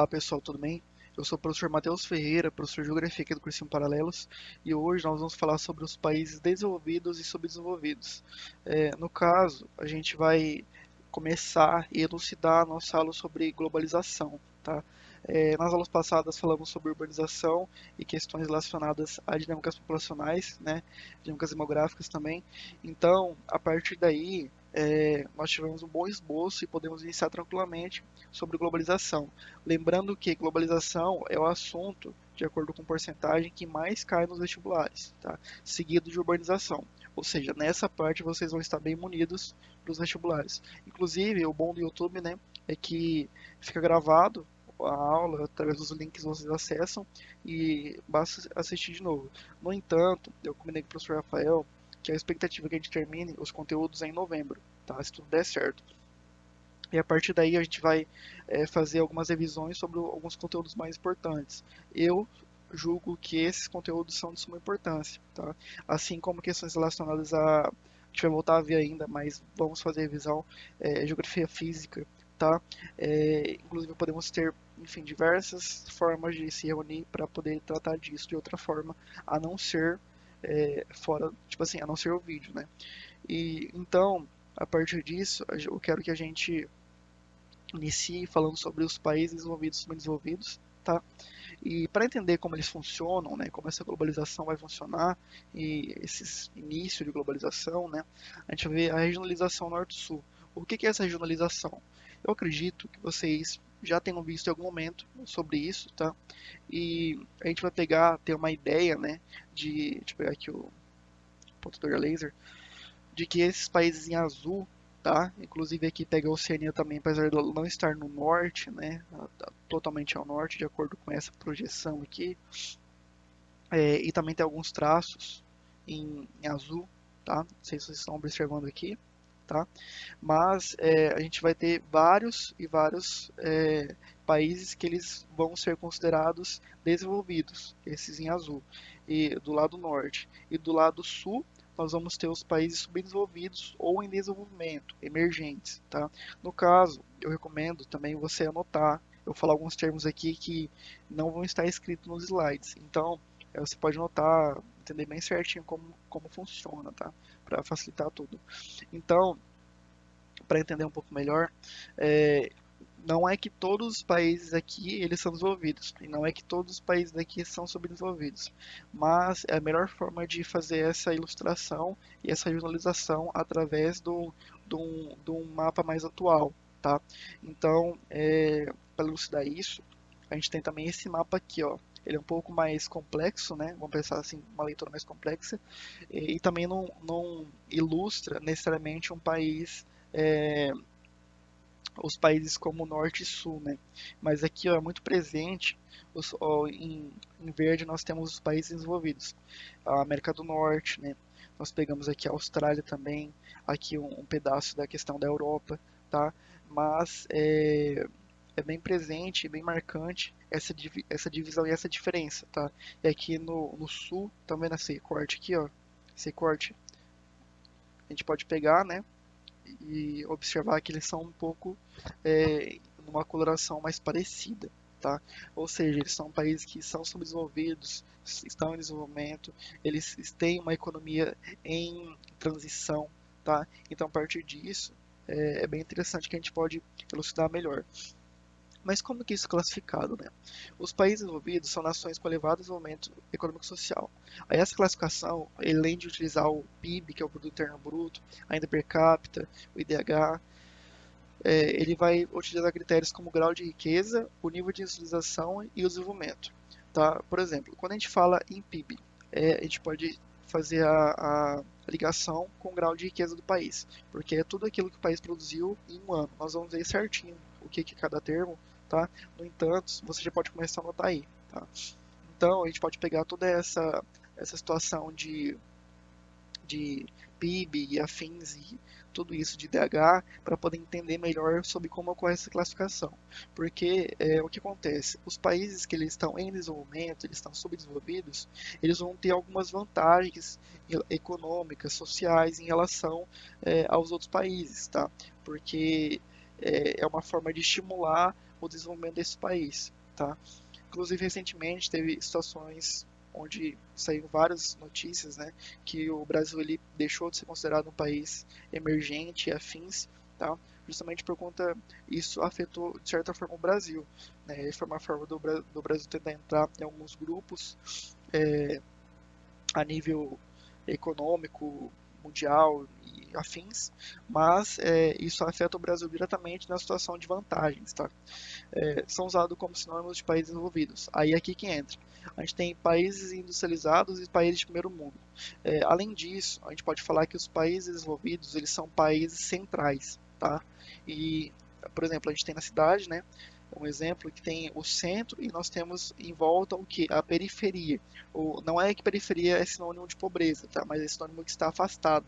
Olá pessoal, tudo bem? Eu sou o professor Matheus Ferreira, professor de Geografia aqui do Cursinho Paralelos, e hoje nós vamos falar sobre os países desenvolvidos e subdesenvolvidos. No caso, a gente vai começar e elucidar a nossa aula sobre globalização, tá? Nas aulas passadas falamos sobre urbanização e questões relacionadas a dinâmicas populacionais, né? Dinâmicas demográficas também. Então, a partir daí, nós tivemos um bom esboço e podemos iniciar tranquilamente sobre globalização. Lembrando que globalização é o assunto, de acordo com porcentagem, que mais cai nos vestibulares, tá? Seguido de urbanização. Ou seja, nessa parte vocês vão estar bem munidos para os vestibulares. Inclusive, o bom do YouTube, né, é que fica gravado a aula através dos links que vocês acessam e basta assistir de novo. No entanto, eu combinei com o professor Rafael que a expectativa é que a gente termine os conteúdos é em novembro, tá? Se tudo der certo. E a partir daí a gente vai fazer algumas revisões sobre alguns conteúdos mais importantes. Eu julgo que esses conteúdos são de suma importância, tá? Assim como questões relacionadas a gente vai voltar a ver ainda, mas vamos fazer revisão, geografia física, tá? Inclusive podemos ter, enfim, diversas formas de se reunir para poder tratar disso de outra forma, a não ser fora, tipo assim, a não ser o vídeo, né? E então, a partir disso, eu quero que a gente inicie falando sobre os países desenvolvidos e subdesenvolvidos, tá? E para entender como eles funcionam, né, como essa globalização vai funcionar e esses início de globalização, né, a gente vai ver a regionalização norte-sul. O que é essa regionalização? Eu acredito que vocês já tenham visto em algum momento sobre isso, tá? E a gente vai pegar, ter uma ideia, né, deixa eu pegar aqui o computador a laser, de que esses países em azul, tá? Inclusive aqui pega a Oceania também, apesar de ela não estar no norte, né? Ela tá totalmente ao norte, de acordo com essa projeção aqui. E também tem alguns traços em azul, tá? Não sei se vocês estão observando aqui, tá? Mas a gente vai ter vários e vários países que eles vão ser considerados desenvolvidos, esses em azul, e do lado norte. E do lado sul, nós vamos ter os países subdesenvolvidos ou em desenvolvimento, emergentes, tá? No caso, eu recomendo também você anotar. Eu vou falar alguns termos aqui que não vão estar escritos nos slides. Então, você pode anotar, entender bem certinho como funciona, tá? Para facilitar tudo. Então, para entender um pouco melhor, é, não é que todos os países aqui eles são desenvolvidos e não é que todos os países daqui são subdesenvolvidos, mas é a melhor forma de fazer essa ilustração e essa visualização através de um mapa mais atual, tá? Então, para elucidar isso, a gente tem também esse mapa aqui, ó. Ele é um pouco mais complexo, né? Vamos pensar assim, uma leitura mais complexa, e também não ilustra necessariamente um país é, os países como o Norte e Sul, né? Mas aqui ó, é muito presente, em verde nós temos os países desenvolvidos, a América do Norte, né? Nós pegamos aqui a Austrália também, aqui um pedaço da questão da Europa, tá? Mas é bem presente, bem marcante essa divisão e essa diferença, tá? E aqui no sul, também nesse corte aqui, ó, esse corte, a gente pode pegar, né? E observar que eles são um pouco numa coloração mais parecida, tá? Ou seja, eles são países que são subdesenvolvidos, estão em desenvolvimento, eles têm uma economia em transição, tá? Então, a partir disso, é bem interessante que a gente pode elucidar melhor. Mas como que isso é classificado, né? Os países desenvolvidos são nações com elevado desenvolvimento econômico e social. Aí essa classificação, além de utilizar o PIB, que é o Produto Interno Bruto, ainda per capita, o IDH, ele vai utilizar critérios como o grau de riqueza, o nível de industrialização e o desenvolvimento. Tá? Por exemplo, quando a gente fala em PIB, a gente pode fazer a ligação com o grau de riqueza do país, porque é tudo aquilo que o país produziu em um ano. Nós vamos ver certinho o que é cada termo, tá? No entanto, você já pode começar a anotar aí, tá? Então, a gente pode pegar toda essa situação de PIB e afins e tudo isso de DH para poder entender melhor sobre como ocorre essa classificação. Porque o que acontece? Os países que eles estão em desenvolvimento, eles estão subdesenvolvidos, eles vão ter algumas vantagens econômicas, sociais em relação aos outros países, tá? Porque é uma forma de estimular o desenvolvimento desse país. tá? Inclusive, recentemente teve situações onde saíram várias notícias, né, que o Brasil ele deixou de ser considerado um país emergente e afins, tá? Justamente por conta isso afetou de certa forma o Brasil, né? Foi uma forma do Brasil tentar entrar em alguns grupos a nível econômico, mundial e afins, mas isso afeta o Brasil diretamente na situação de vantagens, tá? São usados como sinônimos de países desenvolvidos. Aí aqui que entra. A gente tem países industrializados e países de primeiro mundo. Além disso, a gente pode falar que os países desenvolvidos eles são países centrais, tá? E, por exemplo, a gente tem na cidade, né? Um exemplo que tem o centro e nós temos em volta o que? A periferia. Não é que periferia é sinônimo de pobreza, tá? Mas é sinônimo que está afastado.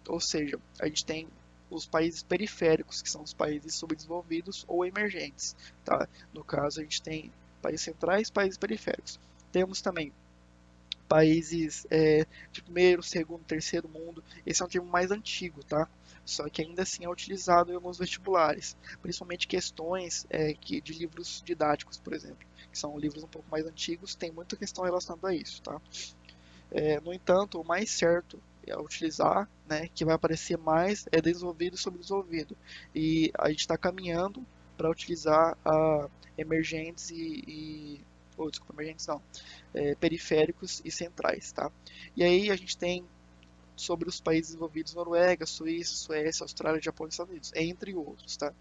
Ou seja, a gente tem os países periféricos, que são os países subdesenvolvidos ou emergentes. Tá? No caso, a gente tem países centrais e países periféricos. Temos também países de primeiro, segundo, terceiro mundo. Esse é um termo mais antigo, tá? Só que ainda assim é utilizado em alguns vestibulares, principalmente questões de livros didáticos, por exemplo, que são livros um pouco mais antigos, tem muita questão relacionada a isso, tá? No entanto, o mais certo a utilizar, né, que vai aparecer mais, é desenvolvido e subdesenvolvido. E a gente está caminhando para utilizar emergentes desculpa, emergentes não, periféricos e centrais, tá? E aí a gente tem sobre os países desenvolvidos Noruega, Suíça, Suécia, Austrália, Japão e Estados Unidos, entre outros, tá?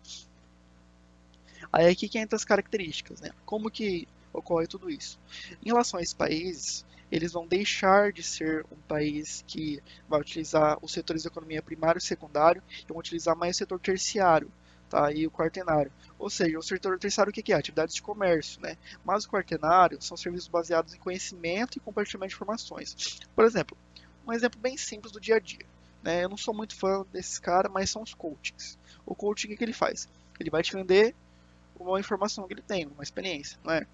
Aí aqui que entra as características, né? Como que ocorre tudo isso? Em relação a esses países, eles vão deixar de ser um país que vai utilizar os setores da economia primário e secundário e vão utilizar mais o setor terciário, tá? E o quaternário. Ou seja, o setor terciário o que é? Atividades de comércio, né? Mas o quaternário são serviços baseados em conhecimento e compartilhamento de informações. Por exemplo, um exemplo bem simples do dia a dia. Né? Eu não sou muito fã desses caras, mas são os coachings. O coaching, o que ele faz? Ele vai te vender uma informação que ele tem, uma experiência, não é?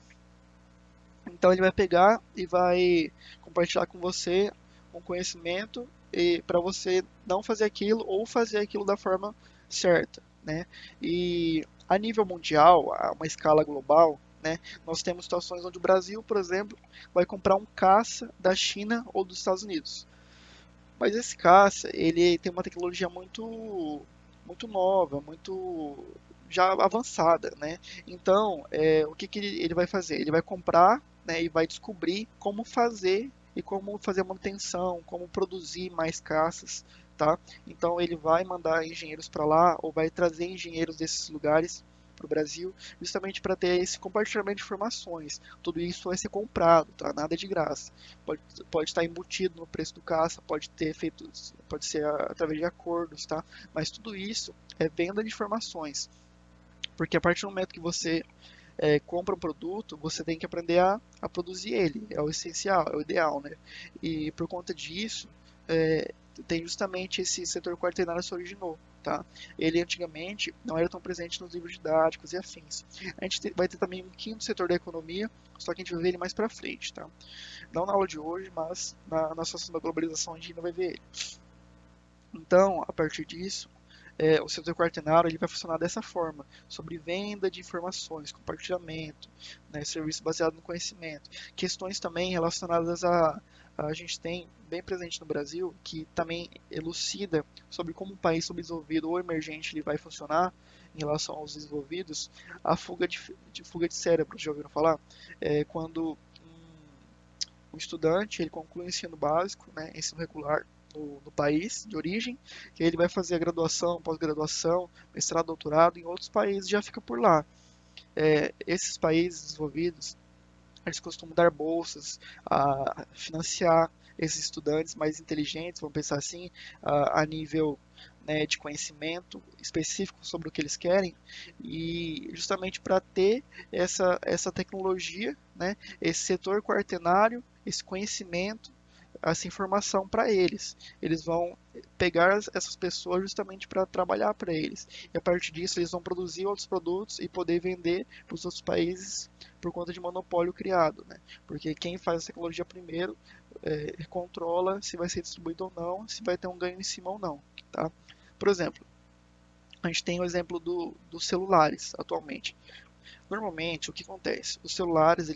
Então ele vai pegar e vai compartilhar com você um conhecimento e para você não fazer aquilo ou fazer aquilo da forma certa, né? E a nível mundial, a uma escala global, né, nós temos situações onde o Brasil, por exemplo, vai comprar um caça da China ou dos Estados Unidos. Mas esse caça, ele tem uma tecnologia muito nova, muito já avançada, né? Então, o que que ele vai fazer? Ele vai comprar, né, e vai descobrir como fazer e como fazer a manutenção, como produzir mais caças, tá? Então, ele vai mandar engenheiros para lá ou vai trazer engenheiros desses lugares para o Brasil, justamente para ter esse compartilhamento de informações. Tudo isso vai ser comprado, tá? Nada de graça. Pode estar embutido no preço do caça, pode ser através de acordos, tá? Mas tudo isso é venda de informações, porque a partir do momento que você compra um produto, você tem que aprender a produzir ele, é o essencial, é o ideal, né? E por conta disso, é, tem justamente esse setor quaternário se originou, tá? Ele antigamente não era tão presente nos livros didáticos e afins. A gente vai ter também um quinto setor da economia, só que a gente vai ver ele mais para frente, tá? Não na aula de hoje, mas na situação da globalização a gente ainda vai ver ele. Então, a partir disso, o setor quaternário ele vai funcionar dessa forma, sobre venda de informações, compartilhamento, né, serviço baseado no conhecimento. Questões também relacionadas a gente tem bem presente no Brasil, que também elucida sobre como um país subdesenvolvido ou emergente ele vai funcionar em relação aos desenvolvidos, a fuga de cérebro, já ouviram falar? Quando o estudante ele conclui o ensino básico, né, ensino regular no país de origem, que ele vai fazer a graduação, pós-graduação, mestrado, doutorado em outros países, já fica por lá. Esses países desenvolvidos, eles costumam dar bolsas a financiar esses estudantes mais inteligentes, vamos pensar assim, a nível, né, de conhecimento específico sobre o que eles querem, e justamente para ter essa tecnologia, né, esse setor quaternário, esse conhecimento, essa informação para eles. Eles vão pegar essas pessoas justamente para trabalhar para eles. E a partir disso, eles vão produzir outros produtos e poder vender para os outros países por conta de monopólio criado, né? Porque quem faz a tecnologia primeiro controla se vai ser distribuído ou não, se vai ter um ganho em cima ou não, tá? Por exemplo, a gente tem o exemplo dos celulares atualmente. Normalmente, o que acontece? Os celulares,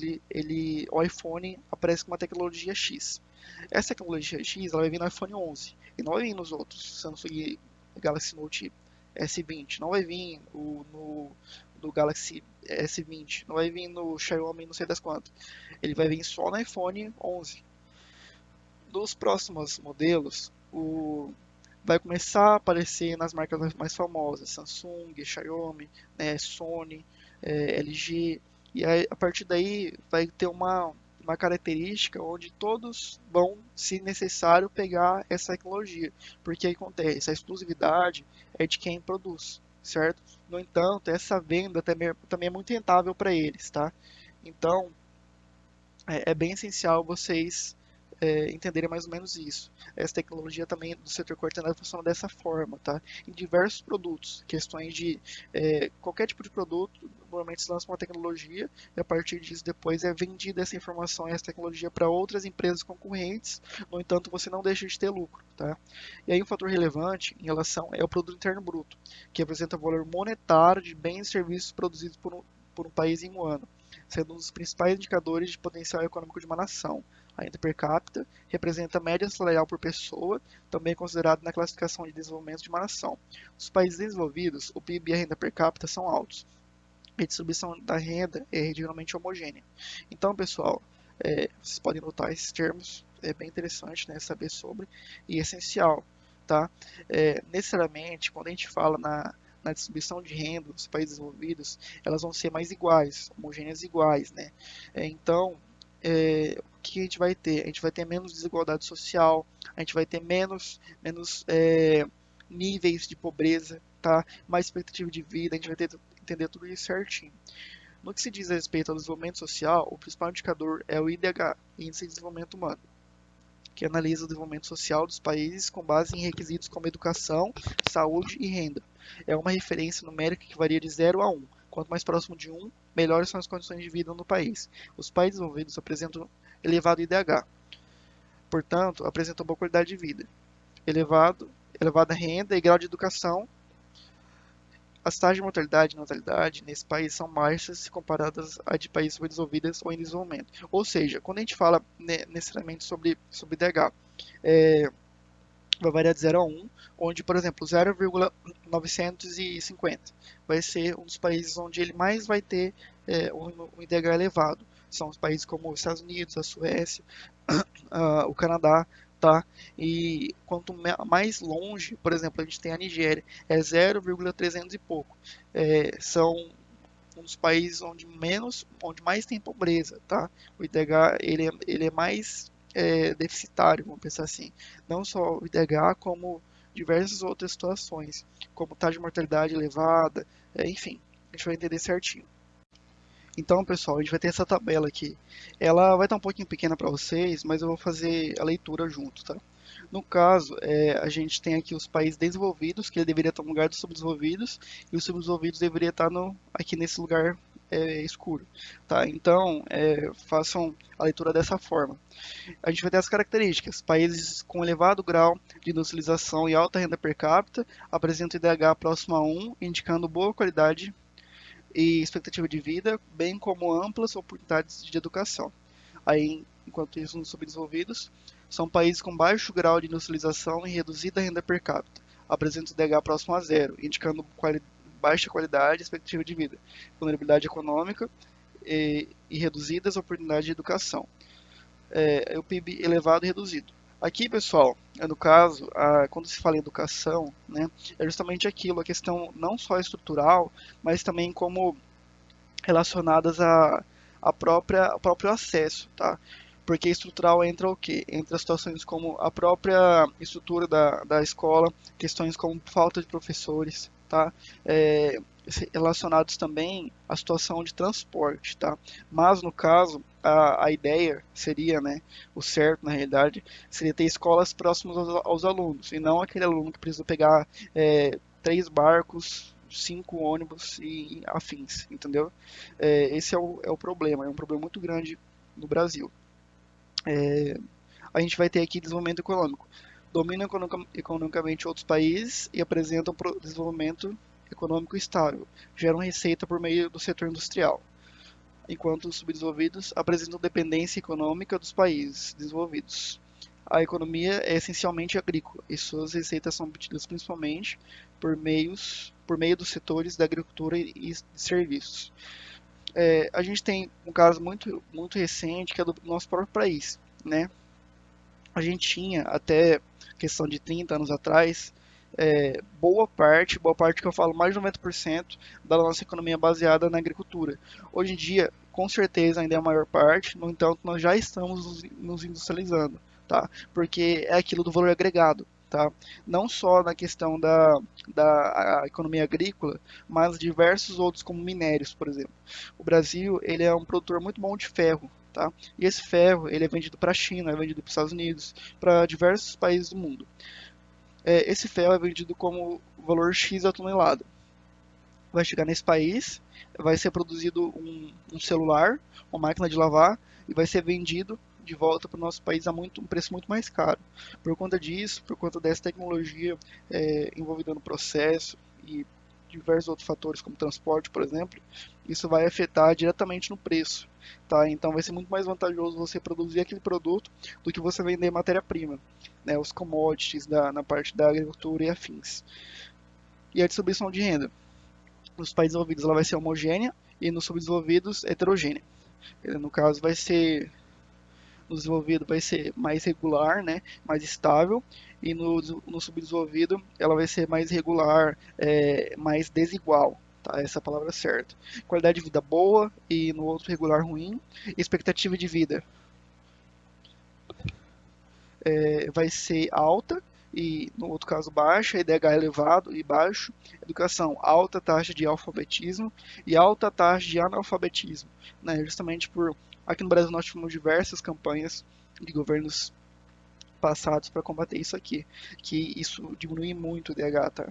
o iPhone aparece com uma tecnologia X. Essa tecnologia X, ela vai vir no iPhone 11 e não vai vir nos outros Samsung Galaxy Note S20, não vai vir no Galaxy S20, não vai vir no Xiaomi não sei das quantas. Ele vai vir só no iPhone 11. Nos próximos modelos, vai começar a aparecer nas marcas mais famosas, Samsung, Xiaomi, né, Sony, LG, e aí, a partir daí vai ter uma característica onde todos vão, se necessário, pegar essa tecnologia, porque aí acontece, a exclusividade é de quem produz, certo? No entanto, essa venda também é muito rentável para eles, tá? Então, é bem essencial vocês entenderem mais ou menos isso. Essa tecnologia também do setor coordenado funciona dessa forma, tá? Em diversos produtos, questões de qualquer tipo de produto, normalmente se lança uma tecnologia e a partir disso depois é vendida essa informação e essa tecnologia para outras empresas concorrentes. No entanto, você não deixa de ter lucro, tá? E aí um fator relevante em relação é o produto interno bruto, que representa o valor monetário de bens e serviços produzidos por um país em um ano, sendo um dos principais indicadores de potencial econômico de uma nação. A renda per capita representa a média salarial por pessoa, também considerado na classificação de desenvolvimento de uma nação. Nos países desenvolvidos, o PIB e a renda per capita são altos. A distribuição da renda é regionalmente homogênea. Então, pessoal, vocês podem notar esses termos, é bem interessante, né, saber sobre, e essencial, tá? Necessariamente, quando a gente fala na distribuição de renda dos países desenvolvidos, elas vão ser mais iguais, homogêneas iguais, né? Então, o que a gente vai ter? A gente vai ter menos desigualdade social, a gente vai ter menos níveis de pobreza, tá? Mais expectativa de vida, a gente vai ter entender tudo isso certinho. No que se diz a respeito ao desenvolvimento social, o principal indicador é o IDH, Índice de Desenvolvimento Humano, que analisa o desenvolvimento social dos países com base em requisitos como educação, saúde e renda. É uma referência numérica que varia de 0 a 1. Quanto mais próximo de 1, melhores são as condições de vida no país. Os países desenvolvidos apresentam elevado IDH, portanto, apresentam boa qualidade de vida, elevada renda e grau de educação. As taxas de mortalidade e natalidade nesse país são baixas se comparadas a de países subdesenvolvidos ou em desenvolvimento. Ou seja, quando a gente fala necessariamente sobre DH, vai variar de 0 a 1, onde, por exemplo, 0,950 vai ser um dos países onde ele mais vai ter um IDH elevado. São os países como os Estados Unidos, a Suécia, o Canadá, tá? E quanto mais longe, por exemplo, a gente tem a Nigéria, é 0,300 e pouco. São um dos países onde mais tem pobreza, tá? O IDH ele é mais deficitário, vamos pensar assim. Não só o IDH, como diversas outras situações, como taxa de mortalidade elevada, enfim, a gente vai entender certinho. Então, pessoal, a gente vai ter essa tabela aqui. Ela vai estar um pouquinho pequena para vocês, mas eu vou fazer a leitura junto, tá? No caso, a gente tem aqui os países desenvolvidos, que ele deveria estar no lugar dos subdesenvolvidos, e os subdesenvolvidos deveria estar aqui nesse lugar escuro, tá? Então, façam a leitura dessa forma. A gente vai ter as características. Países com elevado grau de industrialização e alta renda per capita apresentam IDH próximo a 1, indicando boa qualidade e expectativa de vida, bem como amplas oportunidades de educação. Aí, enquanto isso, nos subdesenvolvidos, são países com baixo grau de industrialização e reduzida renda per capita, apresentam DH próximo a zero, indicando baixa qualidade e expectativa de vida, vulnerabilidade econômica e reduzidas oportunidades de educação. O PIB elevado e reduzido. Aqui, pessoal, no caso, quando se fala em educação, né, é justamente aquilo, a questão não só estrutural, mas também como relacionadas ao próprio acesso, tá? Porque estrutural entra o quê? Entra situações como a própria estrutura da escola, questões como falta de professores, tá? É, relacionados também à situação de transporte, tá? Mas no caso, a ideia seria, né, o certo na realidade, seria ter escolas próximas aos alunos, e não aquele aluno que precisa pegar 3 barcos, 5 ônibus e afins, entendeu? Esse é o problema, é um problema muito grande no Brasil. A gente vai ter aqui desenvolvimento econômico. Dominam economicamente outros países e apresentam desenvolvimento econômico estável, geram receita por meio do setor industrial, enquanto os subdesenvolvidos apresentam dependência econômica dos países desenvolvidos. A economia é essencialmente agrícola e suas receitas são obtidas principalmente por meio dos setores da agricultura e de serviços. A gente tem um caso muito recente que é do nosso próprio país, né? A gente tinha até questão de 30 anos atrás, boa parte que eu falo, mais de 90% da nossa economia baseada na agricultura. Hoje em dia, com certeza ainda é a maior parte, no entanto, nós já estamos nos industrializando, tá? Porque é aquilo do valor agregado, tá? Não só na questão da economia agrícola, mas diversos outros como minérios, por exemplo. O Brasil, ele é um produtor muito bom de ferro, tá? E esse ferro, ele é vendido para a China, é vendido para os Estados Unidos, para diversos países do mundo. Esse ferro é vendido como valor X a tonelada. Vai chegar nesse país, vai ser produzido um celular, uma máquina de lavar, e vai ser vendido de volta para o nosso país a um preço muito mais caro. Por conta disso, por conta dessa tecnologia envolvida no processo e diversos outros fatores, como transporte, por exemplo, isso vai afetar diretamente no preço. Tá? Então vai ser muito mais vantajoso você produzir aquele produto do que você vender matéria-prima, né, os commodities na parte da agricultura e afins. E a distribuição de renda. Nos países desenvolvidos ela vai ser homogênea e nos subdesenvolvidos heterogênea. No caso vai ser no desenvolvido vai ser mais regular, né, mais estável, e no subdesenvolvido ela vai ser mais regular, mais desigual. Tá, essa é a palavra certa. Qualidade de vida boa e no outro regular ruim. Expectativa de vida vai ser alta e no outro caso baixa, IDH elevado e baixo, educação, alta taxa de alfabetismo e alta taxa de analfabetismo, né? Justamente por aqui no Brasil nós tivemos diversas campanhas de governos passados para combater isso aqui, que isso diminui muito o IDH, tá?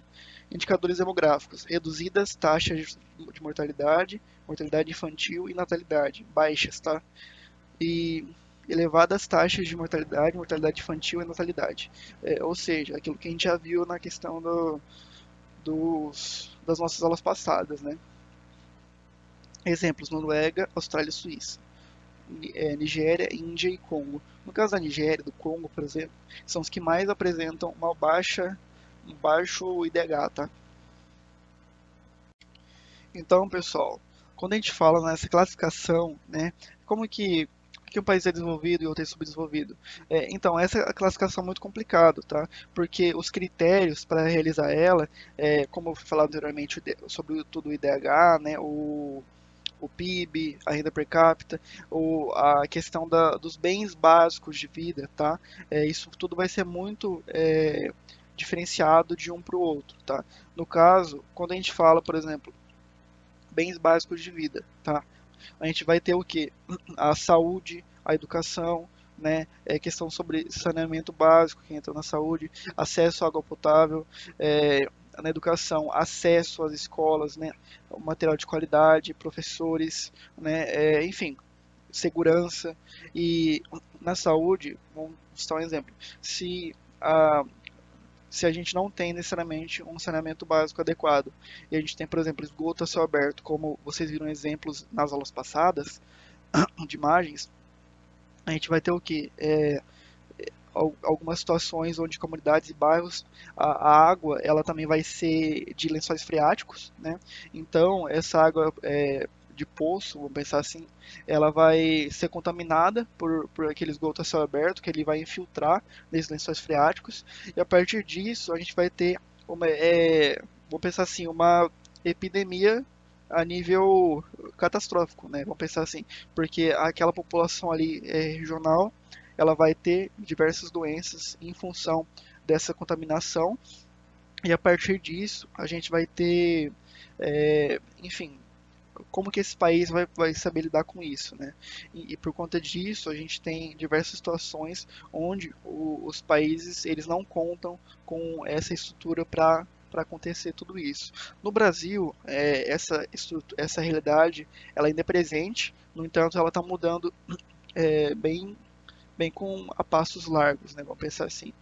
Indicadores demográficos, reduzidas taxas de mortalidade, mortalidade infantil e natalidade, baixas, tá? E elevadas taxas de mortalidade, mortalidade infantil e natalidade. Ou seja, aquilo que a gente já viu na questão das nossas aulas passadas, né? Exemplos: Noruega, Austrália e Suíça. Nigéria, Índia e Congo. No caso da Nigéria, do Congo, por exemplo, são os que mais apresentam um baixo IDH, tá? Então, pessoal, quando a gente fala nessa classificação, né, como que um país é desenvolvido e outro é subdesenvolvido? Então, essa é a classificação muito complicada, tá? Porque os critérios para realizar ela, como eu falei anteriormente sobre tudo o IDH, né, o PIB, a renda per capita, ou a questão dos bens básicos de vida, tá? Isso tudo vai ser muito diferenciado de um para o outro, tá? No caso, quando a gente fala, por exemplo, bens básicos de vida, tá? A gente vai ter o que? A saúde, a educação, né? Questão sobre saneamento básico que entra na saúde, acesso à água potável, na educação, acesso às escolas, né? O material de qualidade, professores, né? Enfim, segurança e na saúde, vamos citar um exemplo. A se a gente não tem necessariamente um saneamento básico adequado. E a gente tem, por exemplo, esgoto a céu aberto, como vocês viram exemplos nas aulas passadas, de imagens, a gente vai ter o que? Algumas situações onde comunidades e bairros, a água ela também vai ser de lençóis freáticos, né? Então, essa água de poço, vamos pensar assim, ela vai ser contaminada por aquele esgoto a céu aberto, que ele vai infiltrar nesses lençóis freáticos, e a partir disso a gente vai ter vamos pensar assim, uma epidemia a nível catastrófico, né? Vamos pensar assim, porque aquela população ali regional, ela vai ter diversas doenças em função dessa contaminação, e a partir disso a gente vai ter, enfim, como que esse país vai saber lidar com isso, né? E por conta disso a gente tem diversas situações onde os países eles não contam com essa estrutura para acontecer tudo isso. No Brasil, essa realidade ela ainda é presente, no entanto ela está mudando bem bem com a passos largos, né? Vamos pensar assim,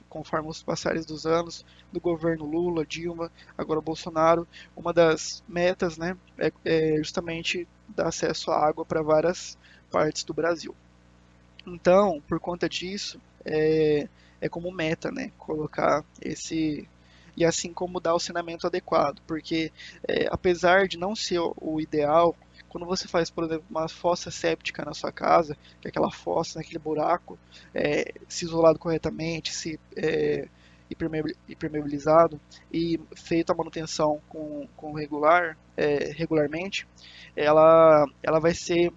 conforme os passares dos anos do governo Lula, Dilma, agora Bolsonaro, uma das metas, né, é justamente dar acesso à água para várias partes do Brasil. Então, por conta disso, é como meta, né, colocar esse e assim como dar o saneamento adequado, porque apesar de não ser o ideal, quando você faz, por exemplo, uma fossa séptica na sua casa, que é aquela fossa, naquele buraco, se isolado corretamente, se impermeabilizado e feita a manutenção com regularmente, ela vai ser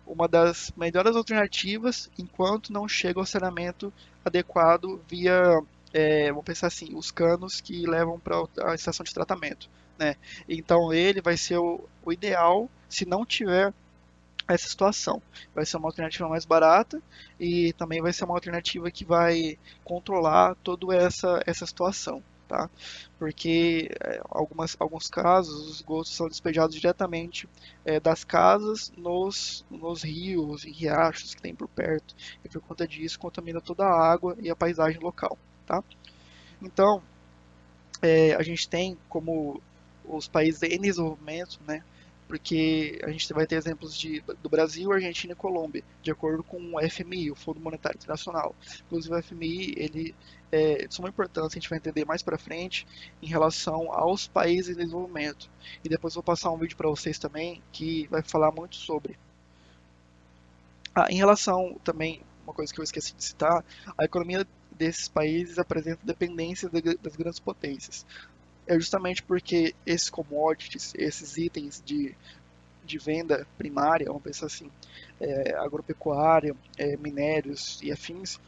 uma das melhores alternativas enquanto não chega ao saneamento adequado via, vamos pensar assim, os canos que levam para a estação de tratamento, né? Então ele vai ser o ideal se não tiver essa situação. Vai ser uma alternativa mais barata e também vai ser uma alternativa que vai controlar toda essa situação. Tá? Porque alguns casos os esgotos são despejados diretamente das casas nos rios e riachos que tem por perto e por conta disso contamina toda a água e a paisagem local. Tá? Então a gente tem como os países em desenvolvimento, né? Porque a gente vai ter exemplos do Brasil, Argentina e Colômbia, de acordo com o FMI, o Fundo Monetário Internacional. Inclusive o FMI, ele é de suma importância, a gente vai entender mais para frente, em relação aos países em desenvolvimento. E depois eu vou passar um vídeo para vocês também, que vai falar muito sobre. Em relação também, uma coisa que eu esqueci de citar, a economia desses países apresenta dependência das grandes potências. É justamente porque esses commodities, esses itens de venda primária, vamos pensar assim, agropecuária, minérios e afins,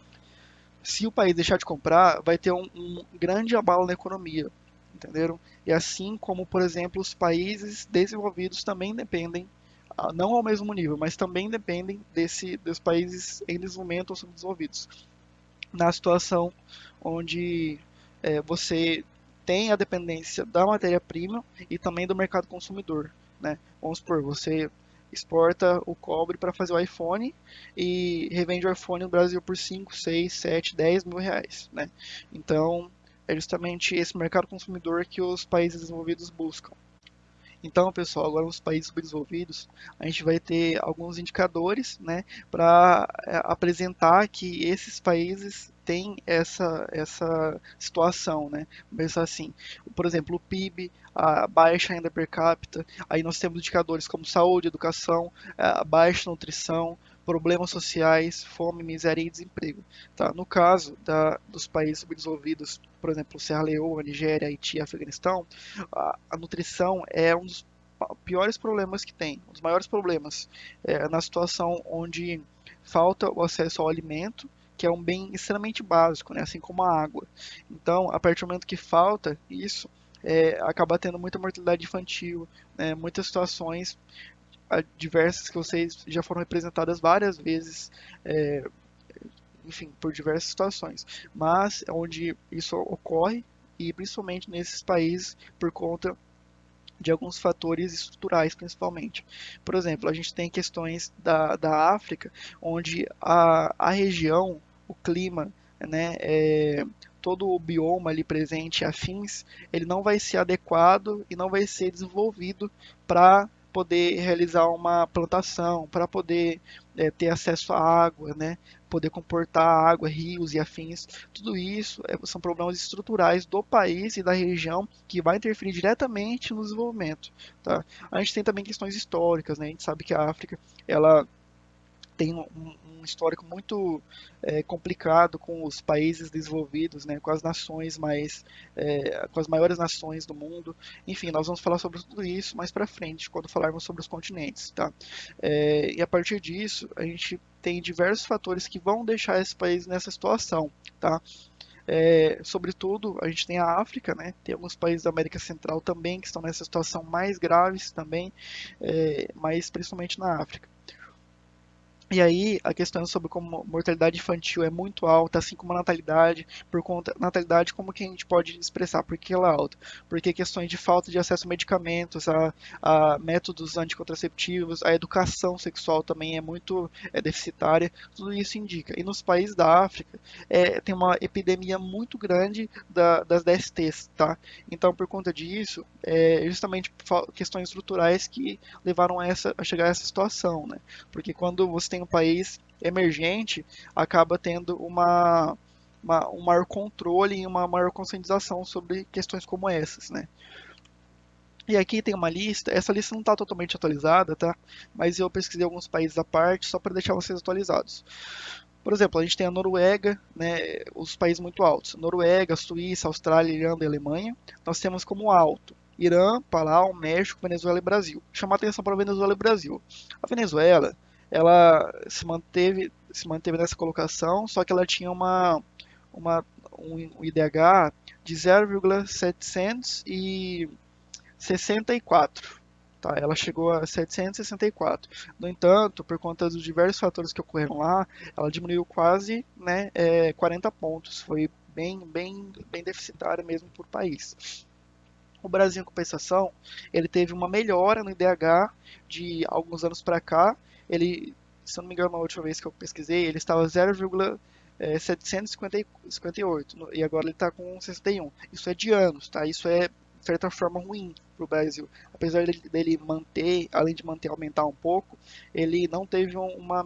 se o país deixar de comprar, vai ter um grande abalo na economia, entenderam? E assim como, por exemplo, os países desenvolvidos também dependem, não ao mesmo nível, mas também dependem dos países em desenvolvimento ou subdesenvolvidos na situação onde você tem a dependência da matéria-prima e também do mercado consumidor, né? Vamos supor, você exporta o cobre para fazer o iPhone e revende o iPhone no Brasil por 5, 6, 7, 10 mil reais, né? Então, é justamente esse mercado consumidor que os países desenvolvidos buscam. Então, pessoal, agora nos países subdesenvolvidos, a gente vai ter alguns indicadores, né, para apresentar que esses países têm essa situação, né? Vamos pensar assim, por exemplo, o PIB, a baixa renda per capita, aí nós temos indicadores como saúde, educação, a baixa nutrição, problemas sociais, fome, miséria e desemprego. Tá? No caso dos países subdesenvolvidos, por exemplo, Serra Leoa, Nigéria, Haiti, Afeganistão, a nutrição é um dos piores problemas que tem, um dos maiores problemas, na situação onde falta o acesso ao alimento, que é um bem extremamente básico, né, assim como a água. Então, a partir do momento que falta isso, acaba tendo muita mortalidade infantil, né, muitas situações diversas que vocês já foram representadas várias vezes, é, enfim, por diversas situações, mas onde isso ocorre e principalmente nesses países por conta de alguns fatores estruturais, principalmente. Por exemplo, a gente tem questões da África, onde a região, o clima, né, todo o bioma ali presente, afins, ele não vai ser adequado e não vai ser desenvolvido para poder realizar uma plantação, para poder ter acesso à água, né, poder comportar água, rios e afins. Tudo isso são problemas estruturais do país e da região que vai interferir diretamente no desenvolvimento. Tá? A gente tem também questões históricas, né? A gente sabe que a África ela tem um histórico muito complicado com os países desenvolvidos, né, com as nações com as maiores nações do mundo. Enfim, nós vamos falar sobre tudo isso mais para frente, quando falarmos sobre os continentes, tá? E a partir disso, a gente tem diversos fatores que vão deixar esse país nessa situação, tá? Sobretudo, a gente tem a África, né? Tem alguns países da América Central também que estão nessa situação mais graves também, mas principalmente na África. E aí, a questão sobre como a mortalidade infantil é muito alta, assim como a natalidade, por conta natalidade, como que a gente pode expressar por que ela é alta? Porque questões de falta de acesso a medicamentos, a métodos anticontraceptivos, a educação sexual também é muito deficitária, tudo isso indica. E nos países da África, tem uma epidemia muito grande das DSTs, tá? Então, por conta disso, justamente questões estruturais que levaram a chegar a essa situação, né? Porque quando você tem um país emergente, acaba tendo um maior controle e uma maior conscientização sobre questões como essas, né? E aqui tem uma lista, essa lista não está totalmente atualizada, tá? Mas eu pesquisei alguns países à parte só para deixar vocês atualizados. Por exemplo, a gente tem a Noruega, né, os países muito altos. Noruega, Suíça, Austrália, Irlanda e Alemanha. Nós temos como alto Irã, Palau, México, Venezuela e Brasil. Chamar atenção para a Venezuela e Brasil. A Venezuela, ela se manteve nessa colocação, só que ela tinha uma, um IDH de 0,764. Tá, ela chegou a 764. No entanto, por conta dos diversos fatores que ocorreram lá, ela diminuiu quase, né, 40 pontos. Foi bem deficitária mesmo por país. O Brasil, em compensação, ele teve uma melhora no IDH de alguns anos para cá. Ele, se eu não me engano, na última vez que eu pesquisei, ele estava 0,758 e agora ele está com 61. Isso é de anos, tá? Isso é de certa forma ruim para o Brasil. Apesar dele manter, além de manter, aumentar um pouco, ele não teve uma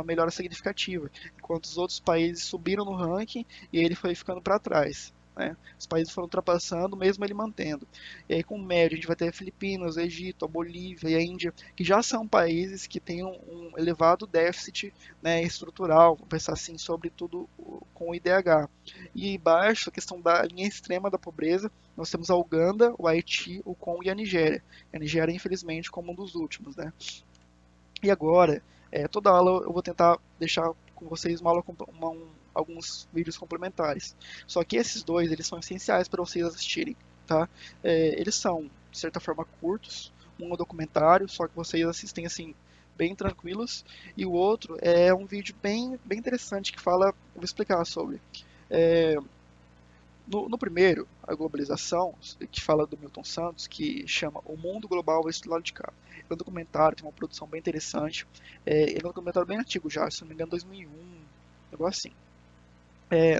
melhora significativa, enquanto os outros países subiram no ranking e ele foi ficando para trás. Né? Os países foram ultrapassando, mesmo ele mantendo. E aí, com média, a gente vai ter a Filipinas, o Egito, a Bolívia e a Índia, que já são países que têm um elevado déficit, né, estrutural, vamos pensar assim, sobretudo com o IDH. E embaixo, a questão da linha extrema da pobreza, nós temos a Uganda, o Haiti, o Congo e a Nigéria. A Nigéria, infelizmente, como um dos últimos. Né? E agora, toda aula eu vou tentar deixar com vocês alguns vídeos complementares. Só que esses dois, eles são essenciais para vocês assistirem, tá? Eles são, de certa forma, curtos. Um é um documentário, só que vocês assistem assim, bem tranquilos. E o outro é um vídeo bem interessante que fala, eu vou explicar sobre. É, no primeiro, a globalização, que fala do Milton Santos, que chama O Mundo Global Visto do Lado de Cá. É um documentário, tem uma produção bem interessante. Ele é um documentário bem antigo já, se não me engano, 2001, um negócio assim.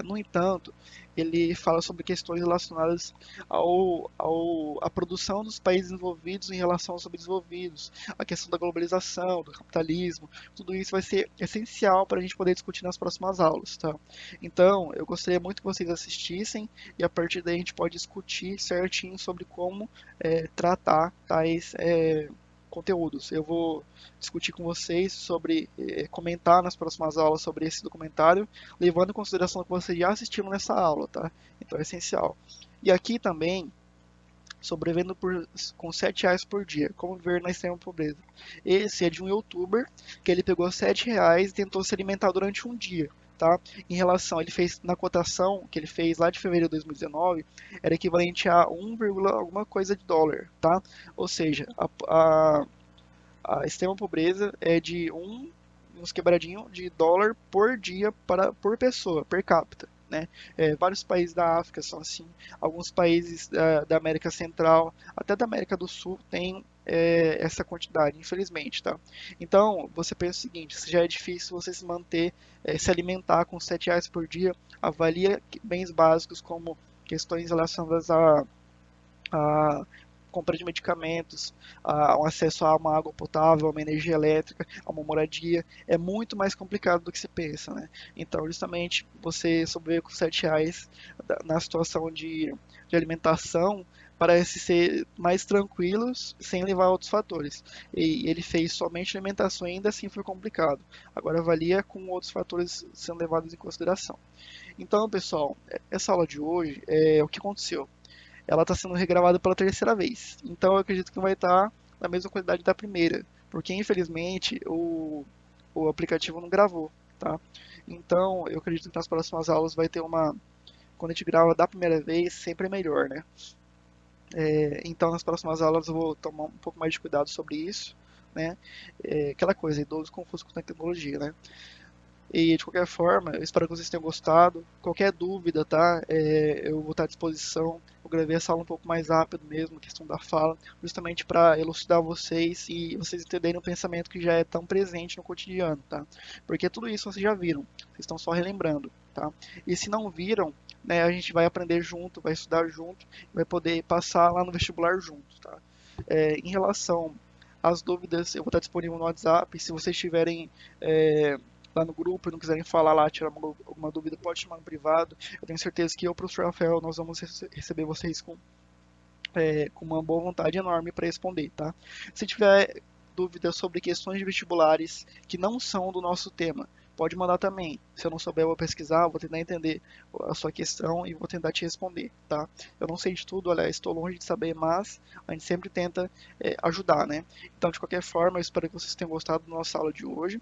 No entanto, ele fala sobre questões relacionadas à produção dos países desenvolvidos em relação aos subdesenvolvidos, a questão da globalização, do capitalismo, tudo isso vai ser essencial para a gente poder discutir nas próximas aulas, tá? Então, eu gostaria muito que vocês assistissem e a partir daí a gente pode discutir certinho sobre como tratar tais conteúdos. Eu vou discutir com vocês sobre, comentar nas próximas aulas sobre esse documentário, levando em consideração que vocês já assistiram nessa aula, tá? Então é essencial. E aqui também, sobrevivendo com R$ 7 por dia, como viver na extrema pobreza. Esse é de um youtuber que ele pegou R$ 7 e tentou se alimentar durante um dia. Tá? Em relação, ele fez na cotação que ele fez lá de fevereiro de 2019, era equivalente a 1, alguma coisa de dólar, tá? Ou seja, a extrema pobreza é de uns quebradinho de dólar por dia por pessoa, per capita. Né? Vários países da África são assim, alguns países da América Central, até da América do Sul tem essa quantidade, infelizmente, tá? Então, você pensa o seguinte, se já é difícil você se manter, se alimentar com R$ 7 por dia, avalia bens básicos como questões relacionadas a compra de medicamentos, a um acesso a uma água potável, a uma energia elétrica, a uma moradia, é muito mais complicado do que se pensa, né? Então, justamente, você sobreviver com R$ 7 na situação de alimentação parece ser mais tranquilos sem levar outros fatores. E ele fez somente alimentação e ainda assim foi complicado. Agora avalia com outros fatores sendo levados em consideração. Então, pessoal, essa aula de hoje é o que aconteceu. Ela está sendo regravada pela terceira vez. Então eu acredito que vai estar na mesma qualidade da primeira, porque infelizmente o aplicativo não gravou, tá? Então eu acredito que nas próximas aulas vai ter quando a gente grava da primeira vez, sempre é melhor, né? Então nas próximas aulas eu vou tomar um pouco mais de cuidado sobre isso, né? Aquela coisa, idoso confuso com tecnologia, né? E de qualquer forma, eu espero que vocês tenham gostado. Qualquer dúvida, tá? Eu vou estar à disposição. Eu gravei essa aula um pouco mais rápido mesmo, questão da fala, justamente para elucidar vocês e vocês entenderem o pensamento que já é tão presente no cotidiano, tá? Porque tudo isso vocês já viram, vocês estão só relembrando, tá? E se não viram, né, a gente vai aprender junto, vai estudar junto, vai poder passar lá no vestibular junto, tá? Em relação às dúvidas, eu vou estar disponível no WhatsApp. Se vocês tiverem lá no grupo e não quiserem falar lá, tirar alguma dúvida, pode chamar no privado. Eu tenho certeza que eu, professor Rafael, nós vamos receber vocês com uma boa vontade enorme para responder, tá? Se tiver dúvidas sobre questões de vestibulares que não são do nosso tema, pode mandar também. Se eu não souber, eu vou pesquisar, vou tentar entender a sua questão e vou tentar te responder, tá? Eu não sei de tudo, aliás, estou longe de saber, mas a gente sempre tenta ajudar, né? Então, de qualquer forma, eu espero que vocês tenham gostado da nossa aula de hoje.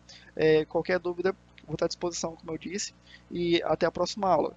Qualquer dúvida, vou estar à disposição, como eu disse, e até a próxima aula.